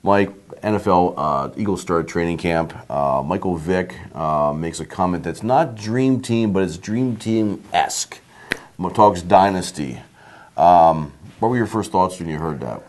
Mike, NFL Eagles start training camp. Michael Vick makes a comment that's not Dream Team, but it's Dream Team-esque. Talks Dynasty. What were your first thoughts when you heard that?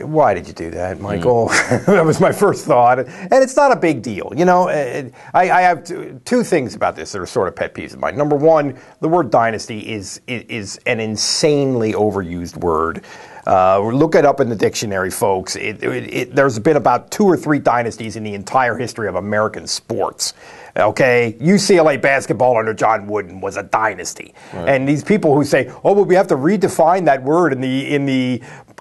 Why did you do that, Michael? That was my first thought. And it's not a big deal. You know, I have two things about this that are sort of pet peeves of mine. Number one, the word dynasty is an insanely overused word. Look it up in the dictionary, folks. There's been about 2 or 3 dynasties in the entire history of American sports. Okay, UCLA basketball under John Wooden was a dynasty, right. And these people who say, "Oh, well, we have to redefine that word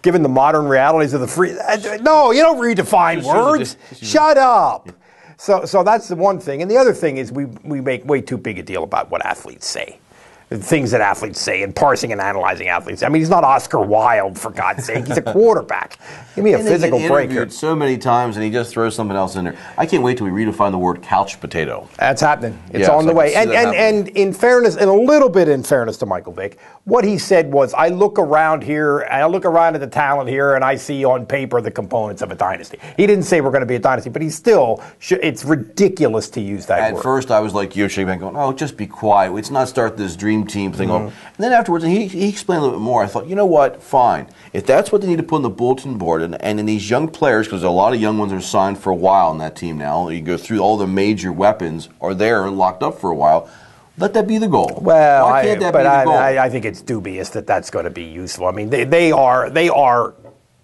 given the modern realities of the free." No, you don't redefine words. Shut up. So that's the one thing, and the other thing is we make way too big a deal about what athletes say. Things that athletes say and parsing and analyzing athletes. I mean, he's not Oscar Wilde, for God's sake. He's a quarterback. Give me a physical break here. So many times, and he just throws something else in there. I can't wait till we redefine the word couch potato. That's happening. It's on the way. And in fairness, and a little bit in fairness to Michael Vick, what he said was, I look around here, I look around at the talent here, and I see on paper the components of a dynasty. He didn't say we're going to be a dynasty, but he's still, it's ridiculous to use that word. At first, I was like you, shaking back going, oh, just be quiet. Let's not start this dream team thing off. And then afterwards, he explained a little bit more. I thought, you know what? Fine. If that's what they need to put on the bulletin board, and in these young players, because a lot of young ones are signed for a while on that team now, you go through all the major weapons are there and locked up for a while. Let that be the goal. Well, why can't that be the goal? I think it's dubious that that's going to be useful. I mean, they are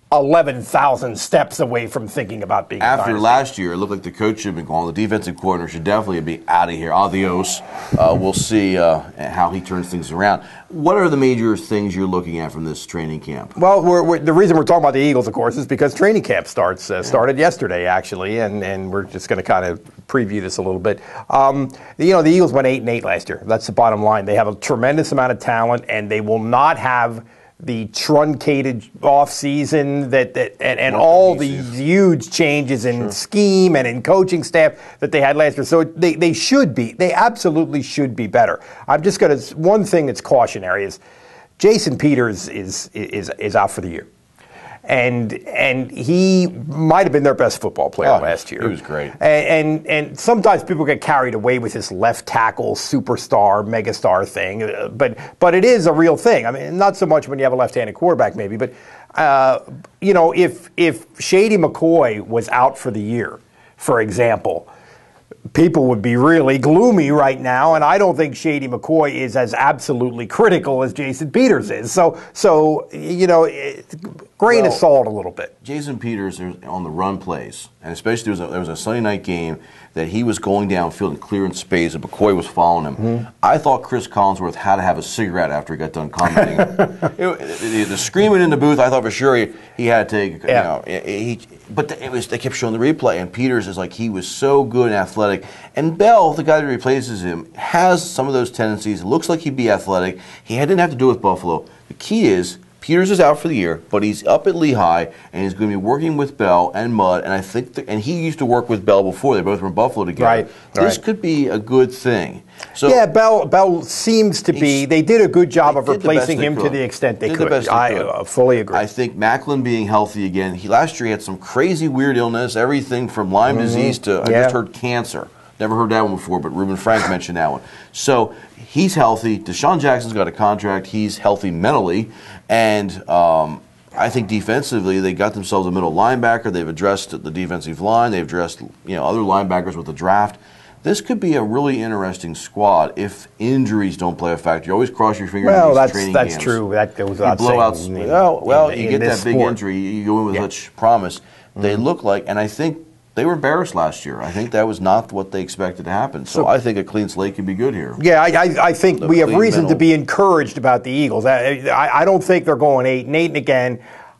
11,000 steps away from thinking about being after last year. It looked like the coach should be gone. The defensive coordinator should definitely be out of here. Adios. We'll see how he turns things around. What are the major things you're looking at from this training camp? Well, the reason we're talking about the Eagles, of course, is because training camp started yesterday, actually, and we're just going to kind of preview this a little bit. The Eagles went 8-8 last year. That's the bottom line. They have a tremendous amount of talent, and they will not have the truncated off season and all these huge changes in scheme and in coaching staff that they had last year. So they absolutely should be better. I'm just going to, one thing that's cautionary is Jason Peters is out for the year. And he might have been their best football player last year. He was great. And sometimes people get carried away with this left tackle superstar, megastar thing. But it is a real thing. I mean, not so much when you have a left-handed quarterback, maybe. But if Shady McCoy was out for the year, for example, people would be really gloomy right now, and I don't think Shady McCoy is as absolutely critical as Jason Peters is. So grain of salt a little bit. Jason Peters on the run plays, and especially there was a Sunday night game that he was going downfield and clearing space, and McCoy was following him. Mm-hmm. I thought Chris Collinsworth had to have a cigarette after he got done commenting. The screaming in the booth, I thought for sure he had to take. Yeah. But they kept showing the replay, and Peters is like, he was so good and athletic. And Bell, the guy that replaces him, has some of those tendencies. It looks like he'd be athletic. He didn't have to do it with Buffalo. The key is, Peters is out for the year, but he's up at Lehigh, and he's going to be working with Bell and Mudd, and I think, and he used to work with Bell before. They both were in Buffalo together. Right. This could be a good thing. So yeah, Bell seems to be. They did a good job of replacing him to the extent they could. I fully agree. I think Macklin being healthy again. Last year he had some crazy weird illness, everything from Lyme disease to I just heard cancer. Never heard that one before, but Reuben Frank mentioned that one. So he's healthy. Deshaun Jackson's got a contract. He's healthy mentally. And I think defensively they got themselves a middle linebacker. They've addressed the defensive line. They've addressed other linebackers with the draft. This could be a really interesting squad if injuries don't play a factor. You always cross your fingers in these training games. That's true. That goes without saying. You get that big sport. injury. You go in with such promise. They look like, and I think they were embarrassed last year. I think that was not what they expected to happen. So I think a clean slate could be good here. Yeah, I think we have reason to be encouraged about the Eagles. I don't think they're going 8-8 again.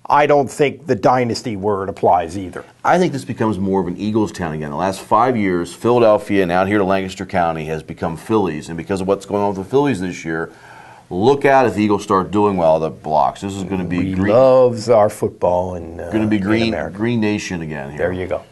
I don't think the dynasty word applies either. I think this becomes more of an Eagles town again. The last 5 years, Philadelphia and out here to Lancaster County has become Phillies. And because of what's going on with the Phillies this year, look out if the Eagles start doing well the blocks. This is going to be loves our football and going to be Green Nation again here. There you go.